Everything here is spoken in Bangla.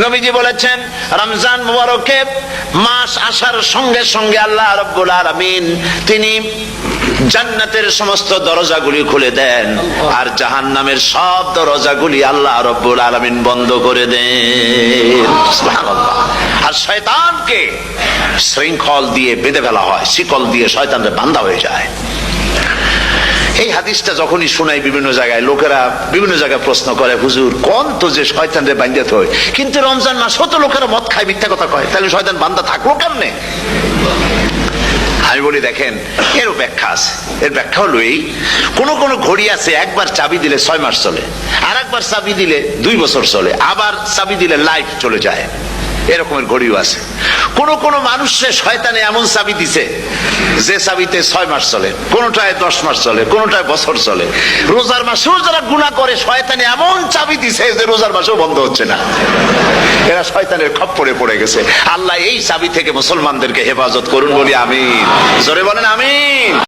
নবীজি বলেছেন রমজান মুবারকে মাস আসার সঙ্গে সঙ্গে আল্লাহ রাব্বুল আলামিন তিনি জান্নাতের সমস্ত দরজাগুলি খুলে দেন আর জাহান্নামের সব দরজাগুলি আল্লাহ রাব্বুল আলামিন বন্ধ করে দেন। সুবহানাল্লাহ। আর শয়তানকে শৃঙ্খল দিয়ে বেঁধে ফেলা হয়, শিকল দিয়ে শয়তানরে বাঁধা হয়ে যায়। এই হাদিসটা যখনই শোনাই বিভিন্ন জায়গায় লোকেরা বিভিন্ন জায়গায় প্রশ্ন করে, হুজুর কোন তো যে শয়তানরে বাঁধতে হয়, কিন্তু রমজান মাস হতো লোকেরা মদ খায়, মিথ্যা কথা কয়, তাহলে শয়তান বাঁধা থাকলো কেমনে? আমি বলি দেখেন, এরও ব্যাখ্যা আছে। এর ব্যাখ্যা হলো এই, কোন কোন ঘড়ি আছে একবার চাবি দিলে 6 মাস চলে, আর একবার চাবি দিলে 2 বছর চলে, আবার চাবি দিলে লাইফ চলে যায়, এরকমের ঘড়িও আছে। কোন কোন মানুষের শয়তানে এমন চাবি দিছে যে চাবিতে 6 মাস চলে, কোনটায় 10 মাস চলে, কোনটায় বছর চলে। রোজার মাসেও যারা গুনাহ করে শয়তানে এমন চাবি দিছে যে রোজার মাসেও বন্ধ হচ্ছে না। এরা শয়তানের খপ্পরে পড়ে গেছে। আল্লাহ এই চাবি থেকে মুসলমানদেরকে হেফাজত করুন বলি আমিন। জোরে বলেন আমিন।